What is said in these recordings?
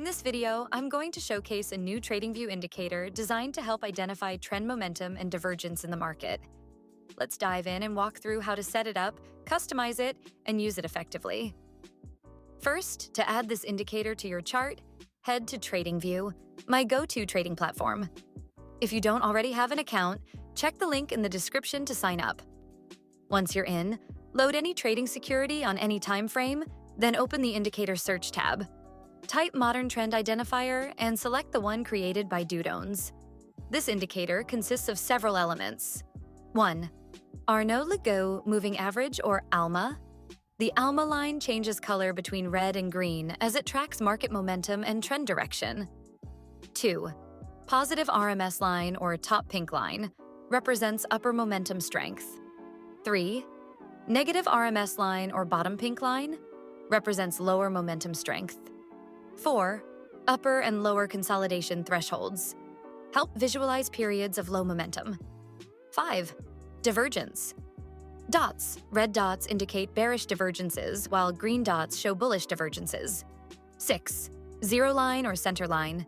this video, I'm going to showcase a new TradingView indicator designed to help identify trend momentum and divergence in the market. Let's dive in and walk through how to set it up, customize it, and use it effectively. First, to add this indicator to your chart, head to TradingView, my go-to trading platform. If you don't already have an account, check the link in the description to sign up. Once you're in, load any trading security on any time frame, then open the Indicator Search tab. Type Modern Trend Identifier and select the one created by Dudones. This indicator consists of several elements. 1. Arnaud-Legault Moving Average, or ALMA. The ALMA line changes color between red and green as it tracks market momentum and trend direction. 2. Positive RMS line, or top pink line, represents upper momentum strength. 3. Negative RMS line, or bottom pink line, represents lower momentum strength. 4. Upper and lower consolidation thresholds. Help visualize periods of low momentum. 5. Divergence. Dots. Red dots indicate bearish divergences, while green dots show bullish divergences. 6. Zero line or center line.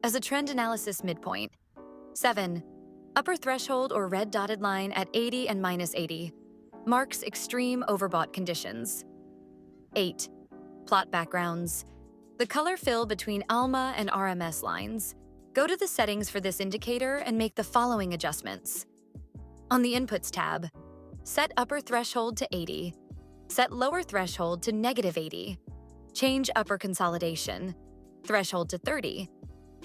As a trend analysis midpoint. 7. Upper threshold or red dotted line at 80 and minus 80. Marks extreme overbought conditions. 8. Plot backgrounds. The color fill between ALMA and RMS lines. Go to the settings for this indicator and make the following adjustments. On the Inputs tab, set upper threshold to 80. Set lower threshold to negative 80. Change upper consolidation threshold to 30.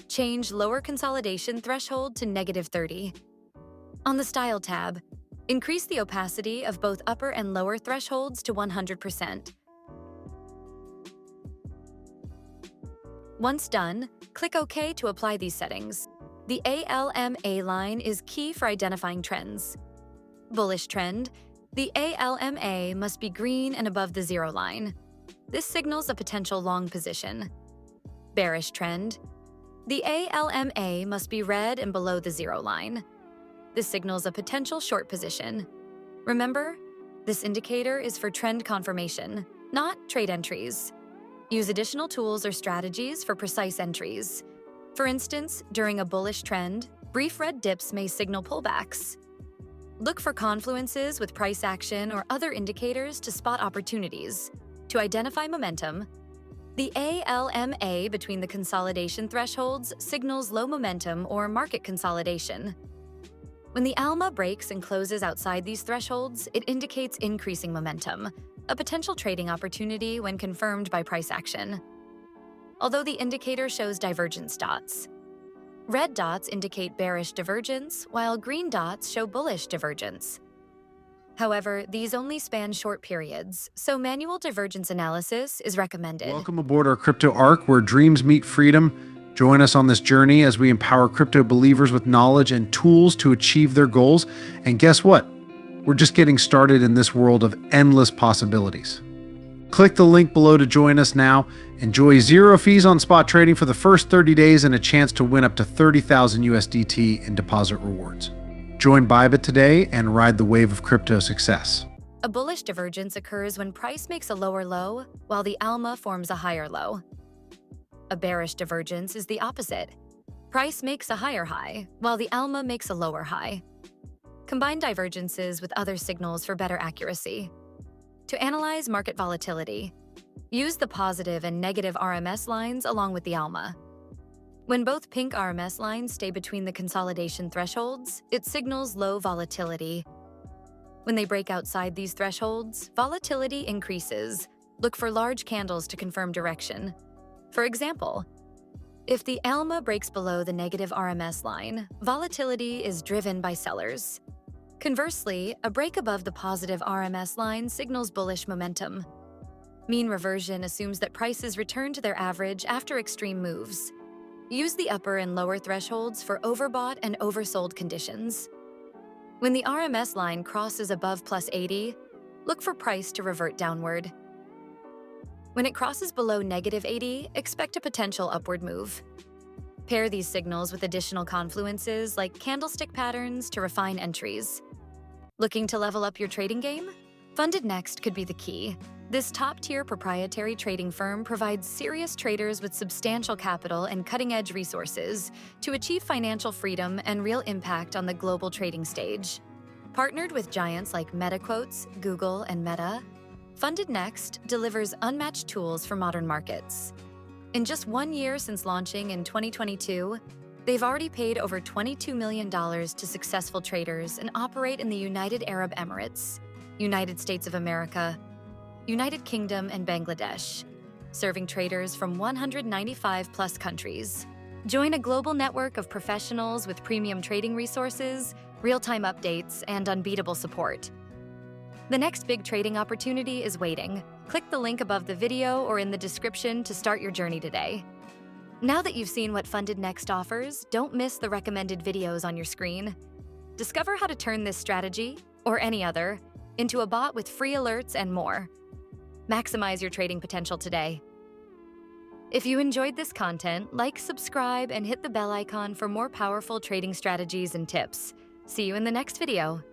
Change lower consolidation threshold to negative 30. On the Style tab, increase the opacity of both upper and lower thresholds to 100%. Once done, click OK to apply these settings. The ALMA line is key for identifying trends. Bullish trend. The ALMA must be green and above the zero line. This signals a potential long position. Bearish trend. The ALMA must be red and below the zero line. This signals a potential short position. Remember, this indicator is for trend confirmation, not trade entries. Use additional tools or strategies for precise entries. For instance, during a bullish trend, brief red dips may signal pullbacks. Look for confluences with price action or other indicators to spot opportunities. To identify momentum, the ALMA between the consolidation thresholds signals low momentum or market consolidation. When the ALMA breaks and closes outside these thresholds, it indicates increasing momentum, a potential trading opportunity when confirmed by price action. Although the indicator shows divergence dots. Red dots indicate bearish divergence, while green dots show bullish divergence. However, these only span short periods, so manual divergence analysis is recommended. Welcome aboard our crypto arc, where dreams meet freedom. Join us on this journey as we empower crypto believers with knowledge and tools to achieve their goals. And guess what? We're just getting started in this world of endless possibilities. Click the link below to join us now. Enjoy zero fees on spot trading for the first 30 days and a chance to win up to 30,000 USDT in deposit rewards. Join Bybit today and ride the wave of crypto success. A bullish divergence occurs when price makes a lower low, while the ALMA forms a higher low. A bearish divergence is the opposite. Price makes a higher high, while the ALMA makes a lower high. Combine divergences with other signals for better accuracy. To analyze market volatility, use the positive and negative RMS lines along with the ALMA. When both pink RMS lines stay between the consolidation thresholds, it signals low volatility. When they break outside these thresholds, volatility increases. Look for large candles to confirm direction. For example, if the ALMA breaks below the negative RMS line, volatility is driven by sellers. Conversely, a break above the positive RMS line signals bullish momentum. Mean reversion assumes that prices return to their average after extreme moves. Use the upper and lower thresholds for overbought and oversold conditions. When the RMS line crosses above plus 80, look for price to revert downward. When it crosses below negative 80, expect a potential upward move. Pair these signals with additional confluences like candlestick patterns to refine entries. Looking to level up your trading game? Funded Next could be the key. This top-tier proprietary trading firm provides serious traders with substantial capital and cutting-edge resources to achieve financial freedom and real impact on the global trading stage. Partnered with giants like MetaQuotes, Google, and Meta, Funded Next delivers unmatched tools for modern markets. In just 1 year since launching in 2022, they've already paid over $22 million to successful traders and operate in the United Arab Emirates, United States of America, United Kingdom, and Bangladesh, serving traders from 195+ countries. Join a global network of professionals with premium trading resources, real-time updates, and unbeatable support. The next big trading opportunity is waiting. Click the link above the video or in the description to start your journey today. Now that you've seen what Funded Next offers, don't miss the recommended videos on your screen. Discover how to turn this strategy, or any other, into a bot with free alerts and more. Maximize your trading potential today. If you enjoyed this content, like, subscribe, and hit the bell icon for more powerful trading strategies and tips. See you in the next video.